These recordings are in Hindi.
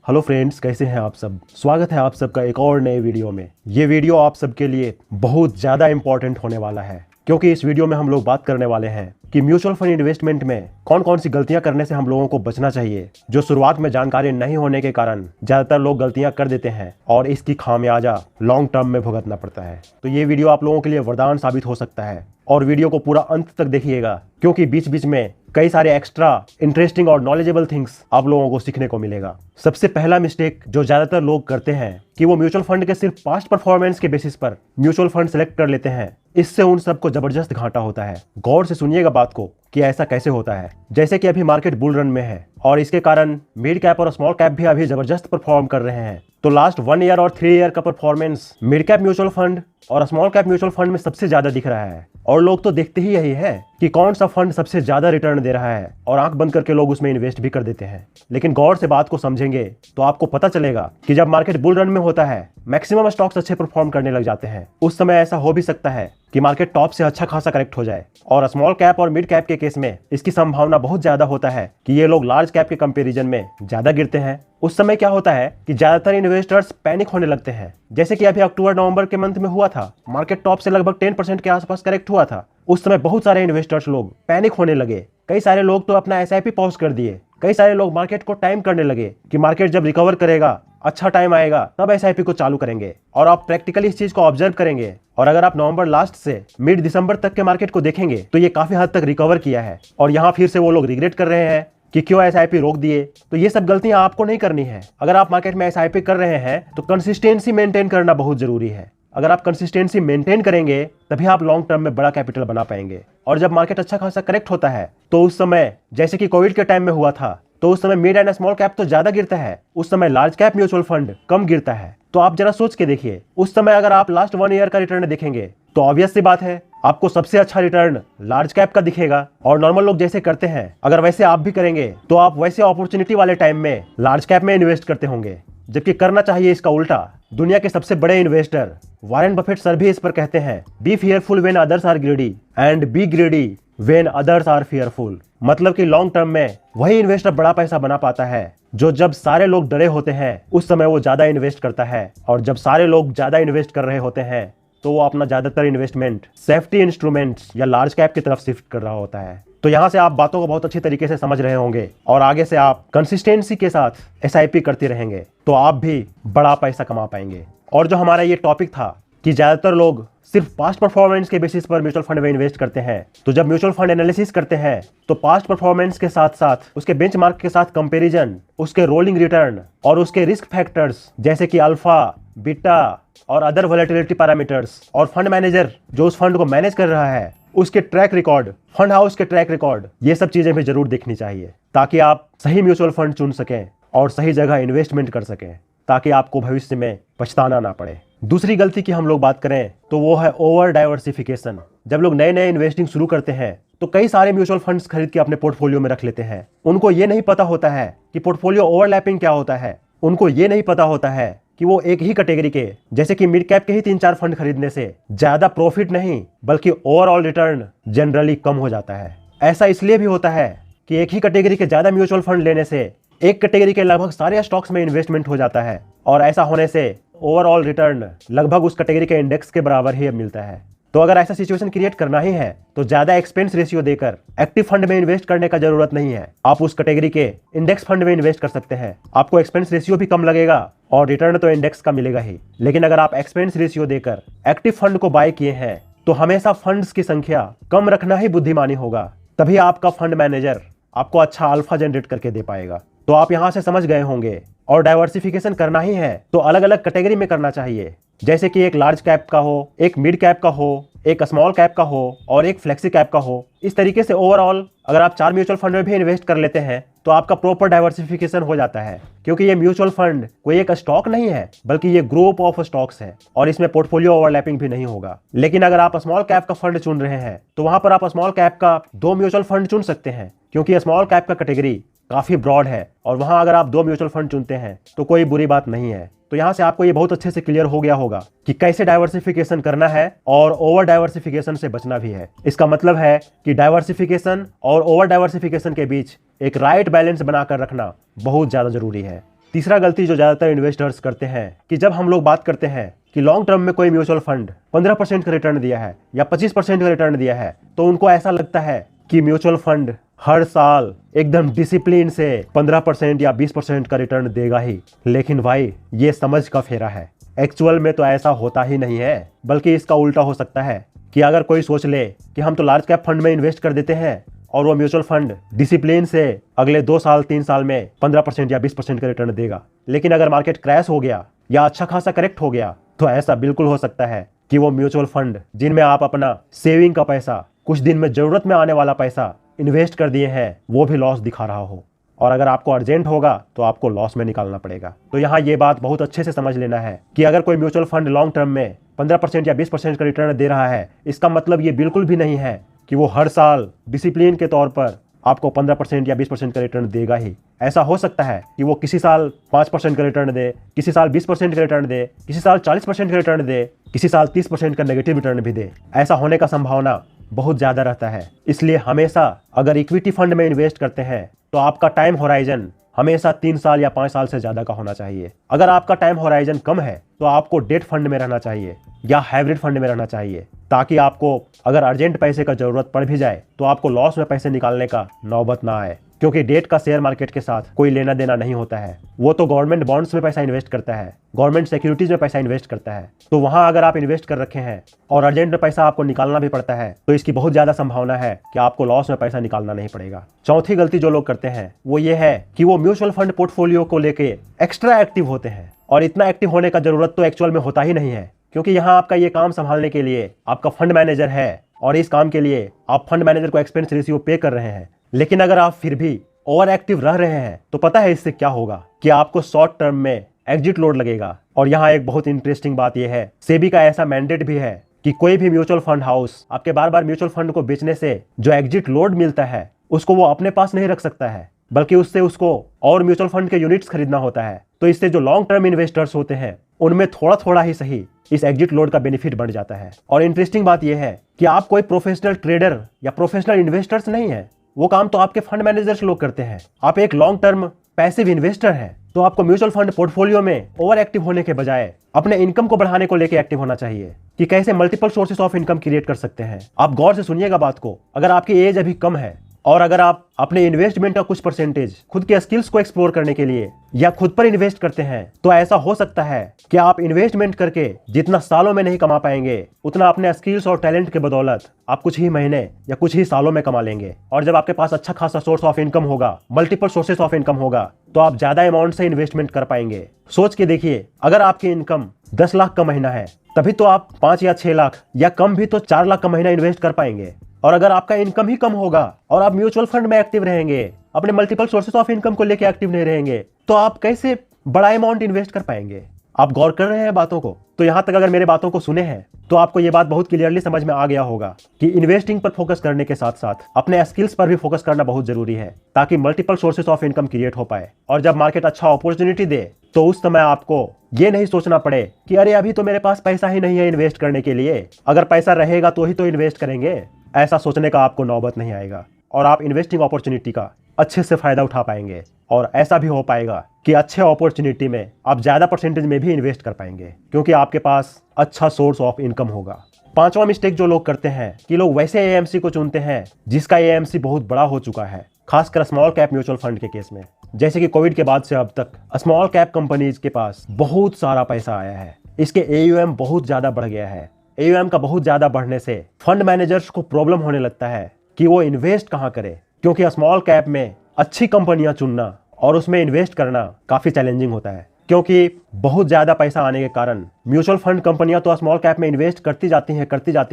हेलो फ्रेंड्स, कैसे हैं आप सब। स्वागत है आप सबका एक और नए वीडियो में। ये वीडियो आप सबके लिए बहुत ज़्यादा इंपॉर्टेंट होने वाला है, क्योंकि इस वीडियो में हम लोग बात करने वाले हैं कि म्यूचुअल फंड इन्वेस्टमेंट में कौन कौन सी गलतियां करने से हम लोगों को बचना चाहिए, जो शुरुआत में जानकारी नहीं होने के कारण ज़्यादातर लोग गलतियां कर देते हैं और इसकी खामियाजा लॉन्ग टर्म में भुगतना पड़ता है। तो ये वीडियो आप लोगों के लिए वरदान साबित हो सकता है और वीडियो को पूरा अंत तक देखिएगा, क्योंकि बीच बीच में कई सारे एक्स्ट्रा इंटरेस्टिंग और नॉलेजेबल थिंग्स आप लोगों को सीखने को मिलेगा। सबसे पहला मिस्टेक जो ज्यादातर लोग करते हैं कि वो म्यूचुअल फंड के सिर्फ पास्ट परफॉर्मेंस के बेसिस पर म्यूचुअल फंड सेलेक्ट कर लेते हैं। इससे उन सबको जबरदस्त घाटा होता है। गौर से सुनिएगा बात को कि ऐसा कैसे होता है। जैसे कि अभी मार्केट बुल रन में है और इसके कारण मिड कैप और स्मॉल कैप भी अभी जबरदस्त परफॉर्म कर रहे हैं। तो लास्ट 1 ईयर और 3 ईयर का performance mid cap mutual fund और स्मॉल कैप म्यूचुअल फंड में सबसे ज्यादा दिख रहा है। और लोग तो देखते ही यही है कि कौन सा फंड सबसे ज्यादा रिटर्न दे रहा है और आंख बंद करके लोग उसमें इन्वेस्ट भी कर देते हैं। लेकिन गौर से बात को समझेंगे तो आपको पता चलेगा कि जब मार्केट बुल रन में होता है, मैक्सिमम स्टॉक्स अच्छे परफॉर्म करने लग जाते हैं। उस समय ऐसा हो भी सकता है कि मार्केट टॉप से अच्छा खासा करेक्ट हो जाए, और स्मॉल कैप और मिड कैप के केस में इसकी संभावना बहुत ज्यादा होता है कि ये लोग लार्ज कैप के कंपैरिजन में ज्यादा गिरते हैं। उस समय क्या होता है कि ज्यादातर इन्वेस्टर्स पैनिक होने लगते हैं। जैसे कि अभी अक्टूबर नवंबर के मंथ में हुआ था, मार्केट टॉप से लगभग 10% के आसपास करेक्ट हुआ था। उस समय बहुत सारे इन्वेस्टर्स लोग पैनिक होने लगे। कई सारे लोग तो अपना SIP पॉज कर दिए। कई सारे लोग मार्केट को टाइम करने लगे कि मार्केट जब रिकवर करेगा, अच्छा टाइम आएगा, तब SIP को चालू करेंगे। और आप प्रैक्टिकली इस चीज को ऑब्जर्व करेंगे, और अगर आप नवंबर लास्ट से मिड दिसंबर तक के मार्केट को देखेंगे तो ये काफी हद तक रिकवर किया है। और यहाँ फिर से वो लोग रिग्रेट कर रहे हैं कि क्यों SIP रोक दिए। तो ये सब गलतियां आपको नहीं करनी है। अगर आप मार्केट में SIP कर रहे हैं तो कंसिस्टेंसी मेंटेन करना बहुत जरूरी है। अगर आप कंसिस्टेंसी मेंटेन करेंगे तभी आप लॉन्ग टर्म में बड़ा कैपिटल बना पाएंगे। और जब मार्केट अच्छा खासा करेक्ट होता है तो उस समय, जैसे कि कोविड के टाइम में हुआ था, तो उस समय मिड एंड स्मॉल कैप तो ज्यादा गिरता है, उस समय लार्ज कैप म्यूचुअल फंड कम गिरता है। तो आप जरा सोच के देखिए, उस समय अगर आप लास्ट 1 ईयर का रिटर्न देखेंगे तो ऑब्वियस सी बात है आपको सबसे अच्छा रिटर्न लार्ज कैप का दिखेगा। और नॉर्मल लोग जैसे करते हैं, अगर वैसे आप भी करेंगे तो आप वैसे अपॉर्चुनिटी वाले टाइम में लार्ज कैप में इन्वेस्ट करते होंगे, जबकि करना चाहिए इसका उल्टा। दुनिया के सबसे बड़े इन्वेस्टर वॉरेन बफेट सर भी इस पर कहते हैं, be fearful when others are greedy and be greedy when others are fearful. मतलब कि लॉन्ग टर्म में वही इन्वेस्टर बड़ा पैसा बना पाता है जो जब सारे लोग डरे होते हैं उस समय वो ज्यादा इन्वेस्ट करता है, और जब सारे लोग ज्यादा इन्वेस्ट कर रहे होते हैं तो वो अपना ज्यादातर इन्वेस्टमेंट सेफ्टी इंस्ट्रूमेंट्स या लार्ज कैप की तरफ शिफ्ट कर रहा होता है। तो यहाँ से आप बातों को बहुत अच्छी तरीके से समझ रहे होंगे, और आगे से आप कंसिस्टेंसी के साथ SIP करते रहेंगे तो आप भी बड़ा पैसा कमा पाएंगे। और जो हमारा ये टॉपिक था कि ज्यादातर लोग सिर्फ पास्ट परफॉर्मेंस के बेसिस पर म्यूचुअल फंड में इन्वेस्ट करते हैं, तो जब म्यूचुअल फंड एनालिसिस करते हैं तो पास्ट परफॉर्मेंस के साथ साथ उसके बेंचमार्क के साथ कंपैरिजन, उसके रोलिंग रिटर्न और उसके रिस्क फैक्टर्स जैसे कि अल्फा, बीटा और अदर वोलेटिलिटी पैरामीटर्स, और फंड मैनेजर जो उस फंड को मैनेज कर रहा है उसके ट्रैक रिकॉर्ड, फंड हाउस के ट्रैक रिकॉर्ड, ये सब चीजें भी जरूर देखनी चाहिए, ताकि आप सही म्यूचुअल फंड चुन सकें और सही जगह इन्वेस्टमेंट कर सकें, ताकि आपको भविष्य में पछताना ना पड़े। दूसरी गलती की हम लोग बात करें तो वो है ओवर डाइवर्सिफिकेशन। जब लोग नए नए इन्वेस्टिंग शुरू करते हैं तो कई सारे म्यूचुअल फंड्स खरीद के अपने पोर्टफोलियो में रख लेते हैं। उनको ये नहीं पता होता है कि पोर्टफोलियो ओवरलैपिंग क्या होता है। उनको ये नहीं पता होता है कि वो एक ही कैटेगरी के, जैसे कि मिड कैप के ही 3-4 फंड खरीदने से ज्यादा प्रॉफिट नहीं बल्कि ओवरऑल रिटर्न जनरली कम हो जाता है। ऐसा इसलिए भी होता है कि एक ही कैटेगरी के ज्यादा म्यूचुअल फंड लेने से एक कैटेगरी के लगभग सारे स्टॉक्स में इन्वेस्टमेंट हो जाता है, और ऐसा होने से ओवरऑल रिटर्न लगभग उस कैटेगरी के इंडेक्स के बराबर ही मिलता है। तो अगर ऐसा सिचुएशन क्रिएट करना ही है तो ज्यादा एक्सपेंस रेशियो देकर एक्टिव फंड में इन्वेस्ट करने का जरूरत नहीं है। आप उस कैटेगरी के इंडेक्स फंड में इन्वेस्ट कर सकते हैं। आपको एक्सपेंस रेशियो भी कम लगेगा और रिटर्न तो इंडेक्स का मिलेगा ही। लेकिन अगर आप एक्सपेंस रेशियो देकर एक्टिव फंड को बाय किए हैं तो हमेशा फंड्स की संख्या कम रखना ही बुद्धिमानी होगा। तभी आपका फंड मैनेजर आपको अच्छा अल्फा जनरेट करके दे पाएगा। तो आप यहाँ से समझ गए होंगे। और डाइवर्सिफिकेशन करना ही है तो अलग अलग कैटेगरी में करना चाहिए, जैसे कि एक लार्ज कैप का हो, एक मिड कैप का हो, एक स्मॉल कैप का हो और एक फ्लेक्सी कैप का हो। इस तरीके से ओवरऑल अगर आप 4 म्यूचुअल फंड में भी इन्वेस्ट कर लेते हैं तो आपका प्रॉपर डाइवर्सिफिकेशन हो जाता है, क्योंकि ये म्यूचुअल फंड कोई एक स्टॉक नहीं है बल्कि ये ग्रुप ऑफ स्टॉक्स है और इसमें पोर्टफोलियो ओवरलैपिंग भी नहीं होगा। लेकिन अगर आप स्मॉल कैप का फंड चुन रहे हैं तो वहां पर आप स्मॉल कैप का 2 म्यूचुअल फंड चुन सकते हैं, क्योंकि स्मॉल कैप का कैटेगरी काफी ब्रॉड है और वहां अगर आप 2 म्यूचुअल फंड चुनते हैं तो कोई बुरी बात नहीं है। तो यहाँ से आपको ये बहुत अच्छे से क्लियर हो गया होगा कि कैसे डाइवर्सिफिकेशन करना है और ओवर डाइवर्सिफिकेशन से बचना भी है। इसका मतलब है कि डाइवर्सिफिकेशन और ओवर डाइवर्सिफिकेशन के बीच एक राइट बैलेंस बनाकर रखना बहुत ज्यादा जरूरी है। तीसरा गलती जो ज्यादातर इन्वेस्टर्स करते हैं कि जब हम लोग बात करते हैं कि लॉन्ग टर्म में कोई म्यूचुअल फंड 15% का रिटर्न दिया है या 25% का रिटर्न दिया है, तो उनको ऐसा लगता है कि म्यूचुअल फंड हर साल एकदम डिसिप्लिन से 15% या 20% का रिटर्न देगा ही। लेकिन भाई ये समझ का फेरा है, एक्चुअल में तो ऐसा होता ही नहीं है, बल्कि इसका उल्टा हो सकता है कि अगर कोई सोच ले कि हम तो लार्ज कैप फंड में इन्वेस्ट कर देते हैं और वो म्यूचुअल फंड डिसिप्लिन से अगले 2 साल 3 साल में 15% या 20% का रिटर्न देगा, लेकिन अगर मार्केट क्रैश हो गया या अच्छा खासा करेक्ट हो गया तो ऐसा बिल्कुल हो सकता है कि वो म्यूचुअल फंड जिनमें आप अपना सेविंग का पैसा, कुछ दिन में जरूरत में आने वाला पैसा इन्वेस्ट कर दिए हैं, वो भी लॉस दिखा रहा हो। और अगर आपको अर्जेंट होगा तो आपको लॉस में निकालना पड़ेगा। तो यहाँ ये बात बहुत अच्छे से समझ लेना है कि अगर कोई म्यूचुअल फंड लॉन्ग टर्म में 15% या 20% का रिटर्न दे रहा है, इसका मतलब ये बिल्कुल भी नहीं है कि वो हर साल डिसिप्लिन के तौर पर आपको 15% या 20% का रिटर्न देगा ही। ऐसा हो सकता है कि वो किसी साल 5% का रिटर्न दे, किसी साल 20% का रिटर्न दे, किसी साल 40% का रिटर्न दे, किसी साल 30% का नेगेटिव रिटर्न भी दे। ऐसा होने का संभावना बहुत ज़्यादा रहता है। इसलिए हमेशा अगर इक्विटी फंड में इन्वेस्ट करते हैं तो आपका टाइम होराइजन हमेशा 3 साल या 5 साल से ज़्यादा का होना चाहिए। अगर आपका टाइम होराइजन कम है तो आपको डेट फंड में रहना चाहिए या हाइब्रिड फंड में रहना चाहिए, ताकि आपको अगर अर्जेंट पैसे का जरूरत पड़ भी जाए तो आपको लॉस में पैसे निकालने का नौबत ना आए। क्योंकि डेट का शेयर मार्केट के साथ कोई लेना देना नहीं होता है, वो तो गवर्नमेंट बॉन्ड्स में पैसा इन्वेस्ट करता है, गवर्नमेंट सिक्योरिटीज में पैसा इन्वेस्ट करता है। तो वहां अगर आप इन्वेस्ट कर रखे हैं और अर्जेंट में पैसा आपको निकालना भी पड़ता है तो इसकी बहुत ज्यादा संभावना है कि आपको लॉस में पैसा निकालना नहीं पड़ेगा। चौथी गलती जो लोग करते हैं वो ये है कि वो म्यूचुअल फंड पोर्टफोलियो को लेके एक्स्ट्रा एक्टिव होते हैं, और इतना एक्टिव होने का जरूरत तो एक्चुअल में होता ही नहीं है, क्योंकि यहाँ आपका ये काम संभालने के लिए आपका फंड मैनेजर है और इस काम के लिए आप फंड मैनेजर को एक्सपेंस रेशियो पे कर रहे हैं। लेकिन अगर आप फिर भी ओवर एक्टिव रह रहे हैं तो पता है इससे क्या होगा कि आपको शॉर्ट टर्म में एग्जिट लोड लगेगा। और यहाँ एक बहुत इंटरेस्टिंग बात यह है, सेबी का ऐसा मैंडेट भी है कि कोई भी म्यूचुअल फंड हाउस आपके बार बार म्यूचुअल फंड को बेचने से जो एग्जिट लोड मिलता है उसको वो अपने पास नहीं रख सकता है, बल्कि उससे उसको और म्यूचुअल फंड के यूनिट्स खरीदना होता है। तो इससे जो लॉन्ग टर्म इन्वेस्टर्स होते हैं उनमें थोड़ा थोड़ा ही सही इस एग्जिट लोड का बेनिफिट बढ़ जाता है। और इंटरेस्टिंग बात यह है कि आप कोई प्रोफेशनल ट्रेडर या प्रोफेशनल इन्वेस्टर्स नहीं है, वो काम तो आपके फंड मैनेजर्स लोग करते हैं। आप एक लॉन्ग टर्म पैसिव इन्वेस्टर हैं, तो आपको म्यूचुअल फंड पोर्टफोलियो में ओवर एक्टिव होने के बजाय अपने इनकम को बढ़ाने को लेकर एक्टिव होना चाहिए कि कैसे multiple sources of income create कर सकते हैं। आप गौर से सुनिएगा बात को। अगर आपकी एज अभी कम है और अगर आप अपने इन्वेस्टमेंट का कुछ परसेंटेज खुद के स्किल्स को एक्सप्लोर करने के लिए या खुद पर इन्वेस्ट करते हैं, तो ऐसा हो सकता है कि आप इन्वेस्टमेंट करके जितना सालों में नहीं कमा पाएंगे उतना अपने स्किल्स और टैलेंट के बदौलत आप कुछ ही महीने या कुछ ही सालों में कमा लेंगे। और जब आपके पास अच्छा खासा सोर्स ऑफ इनकम होगा, मल्टीपल सोर्सेस ऑफ इनकम होगा, तो आप ज्यादा अमाउंट से इन्वेस्टमेंट कर पाएंगे। सोच के देखिए, अगर आपकी इनकम 10 लाख का महीना है तभी तो आप 5 या 6 लाख या कम भी तो 4 लाख का महीना इन्वेस्ट कर पाएंगे। और अगर आपका इनकम ही कम होगा और आप म्यूचुअल फंड में एक्टिव रहेंगे, अपने मल्टीपल सोर्सेस ऑफ इनकम को लेकर एक्टिव नहीं रहेंगे, तो आप कैसे बड़ा अमाउंट इन्वेस्ट कर पाएंगे? आप गौर कर रहे हैं बातों को? तो यहाँ तक अगर मेरे बातों को सुने हैं तो आपको ये बात बहुत क्लियरली समझ में आ गया होगा कि इन्वेस्टिंग पर फोकस करने के साथ साथ अपने स्किल्स पर भी फोकस करना बहुत जरूरी है, ताकि multiple sources of income create हो पाए। और जब मार्केट अच्छा अपॉर्चुनिटी दे तो उस समय आपको ये नहीं सोचना पड़े कि अरे अभी तो मेरे पास पैसा ही नहीं है इन्वेस्ट करने के लिए, अगर पैसा रहेगा तो ही तो इन्वेस्ट करेंगे। ऐसा सोचने का आपको नौबत नहीं आएगा और आप इन्वेस्टिंग अपॉर्चुनिटी का अच्छे से फायदा उठा पाएंगे। और ऐसा भी हो पाएगा कि अच्छे अपॉर्चुनिटी में आप ज्यादा परसेंटेज में भी इन्वेस्ट कर पाएंगे, क्योंकि आपके पास अच्छा सोर्स ऑफ इनकम होगा। 5वां मिस्टेक जो लोग करते हैं कि लोग वैसे एएमसी को चुनते हैं जिसका एएमसी बहुत बड़ा हो चुका है, खासकर स्मॉल कैप म्यूचुअल फंड के केस में। जैसे कि कोविड के बाद से अब तक स्मॉल कैप कंपनीज के पास बहुत सारा पैसा आया है, इसके एयूएम बहुत ज्यादा बढ़ गया है। एयूएम का बहुत ज्यादा बढ़ने से फंड मैनेजर्स को प्रॉब्लम होने लगता है कि वो इन्वेस्ट कहां करें, क्योंकि स्मॉल कैप में अच्छी कंपनियां चुनना और उसमें इन्वेस्ट करना काफी चैलेंजिंग होता है, क्योंकि बहुत ज्यादा पैसा आने के कारण म्यूचुअल फंड कंपनियां तो स्मॉल कैप में इन्वेस्ट करती जाती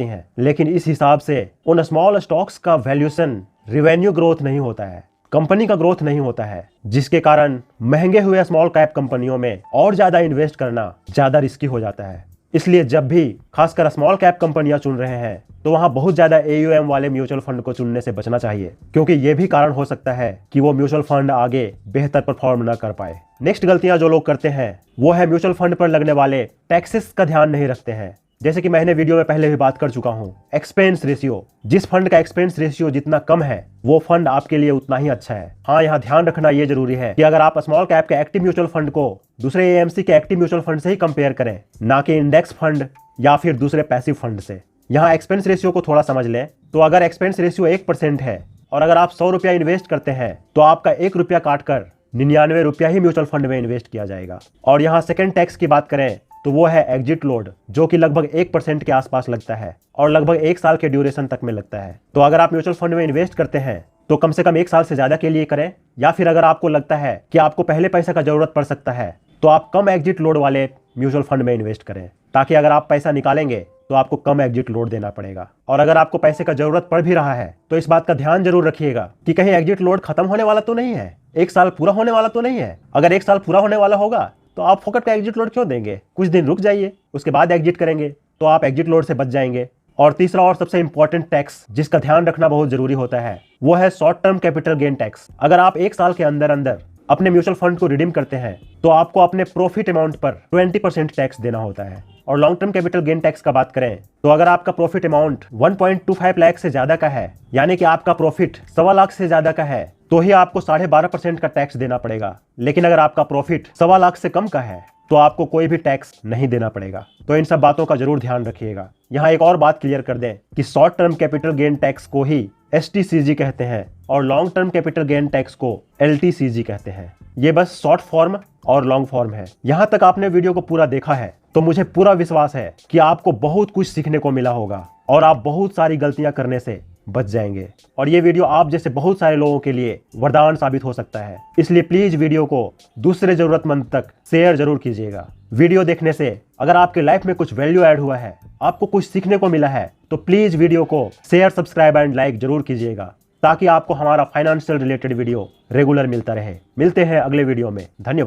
हैं, लेकिन इस हिसाब से उन स्मॉल स्टॉक्स का वैल्यूएशन, रिवेन्यू ग्रोथ नहीं होता है, कंपनी का ग्रोथ नहीं होता है, जिसके कारण महंगे हुए स्मॉल कैप कंपनियों में और ज्यादा इन्वेस्ट करना ज्यादा रिस्की हो जाता है। इसलिए जब भी खासकर स्मॉल कैप कंपनियां चुन रहे हैं तो वहां बहुत ज्यादा एयूएम वाले म्यूचुअल फंड को चुनने से बचना चाहिए, क्योंकि यह भी कारण हो सकता है कि वो म्यूचुअल फंड आगे बेहतर परफॉर्म ना कर पाए। नेक्स्ट गलतियां जो लोग करते हैं वो है म्यूचुअल फंड पर लगने वाले टैक्सेस का ध्यान नहीं रखते हैं। जैसे कि मैंने वीडियो में पहले भी बात कर चुका हूं, एक्सपेंस रेशियो, जिस फंड का एक्सपेंस रेशियो जितना कम है वो फंड आपके लिए उतना ही अच्छा है। हाँ, यहाँ ध्यान रखना ये जरूरी है कि अगर आप स्मॉल कैप के एक्टिव म्यूचुअल फंड को दूसरे एएमसी के एक्टिव म्यूचुअल फंड से ही कंपेयर करें, ना कि इंडेक्स फंड या फिर दूसरे पैसिव फंड से। यहाँ एक्सपेंस रेशियो को थोड़ा समझ लें तो अगर एक्सपेंस रेशियो 1% है और अगर आप 100 रुपया इन्वेस्ट करते हैं तो आपका 1 रुपया काटकर 99 रुपया ही म्यूचुअल फंड में इन्वेस्ट किया जाएगा। और यहाँ सेकंड टैक्स की बात करें तो वो है एग्जिट लोड, जो कि लगभग 1% के आसपास लगता है और लगभग 1 साल के ड्यूरेशन तक में लगता है। तो अगर आप म्यूचुअल फंड में इन्वेस्ट करते हैं तो कम से कम 1 साल से ज्यादा के लिए करें, या फिर अगर आपको लगता है कि आपको पहले पैसे का जरूरत पड़ सकता है तो आप कम एग्जिट लोड वाले म्यूचुअल फंड में इन्वेस्ट करें, ताकि अगर आप पैसा निकालेंगे तो आपको कम एग्जिट लोड देना पड़ेगा। और अगर आपको पैसे का जरूरत पड़ भी रहा है तो इस बात का ध्यान जरूर रखिएगा कि कहीं एग्जिट लोड खत्म होने वाला तो नहीं है, 1 साल पूरा होने वाला तो नहीं है। अगर 1 साल पूरा होने वाला होगा तो आप फोकट का एग्जिट लोड क्यों देंगे, कुछ दिन रुक जाइए, उसके बाद एग्जिट करेंगे तो आप एग्जिट लोड से बच जाएंगे। और तीसरा और सबसे इंपॉर्टेंट टैक्स जिसका ध्यान रखना बहुत जरूरी होता है वो है short term capital gain tax. अगर आप 1 साल के अंदर अंदर अपने म्यूचुअल फंड को रिडीम करते हैं तो आपको अपने प्रॉफिट अमाउंट पर 20% टैक्स देना होता है। और long term capital gain tax का बात करें तो अगर आपका प्रॉफिट अमाउंट 1.25 लाख से ज्यादा का है, यानी कि आपका प्रॉफिट 1.25 लाख से ज्यादा का है, तो ही आपको 12.5% का टैक्स देना पड़ेगा। लेकिन अगर आपका प्रॉफिट 1.25 लाख से कम का है तो आपको कोई भी टैक्स नहीं देना पड़ेगा। तो इन सब बातों का जरूर ध्यान रखिएगा। यहाँ एक और बात क्लियर कर दें कि short term capital gain tax को ही STCG कहते हैं और long term capital gain tax को LTCG कहते हैं। ये बस शॉर्ट फॉर्म और लॉन्ग फॉर्म है। यहाँ तक आपने वीडियो को पूरा देखा है तो मुझे पूरा विश्वास है कि आपको बहुत कुछ सीखने को मिला होगा और आप बहुत सारी गलतियां करने से बच जाएंगे। और ये वीडियो आप जैसे बहुत सारे लोगों के लिए वरदान साबित हो सकता है, इसलिए प्लीज वीडियो को दूसरे जरूरतमंद तक शेयर जरूर कीजिएगा। वीडियो देखने से अगर आपके लाइफ में कुछ वैल्यू ऐड हुआ है, आपको कुछ सीखने को मिला है, तो प्लीज वीडियो को शेयर, सब्सक्राइब एंड लाइक जरूर कीजिएगा, ताकि आपको हमारा फाइनेंशियल रिलेटेड वीडियो रेगुलर मिलता रहे। मिलते हैं अगले वीडियो में। धन्यवाद।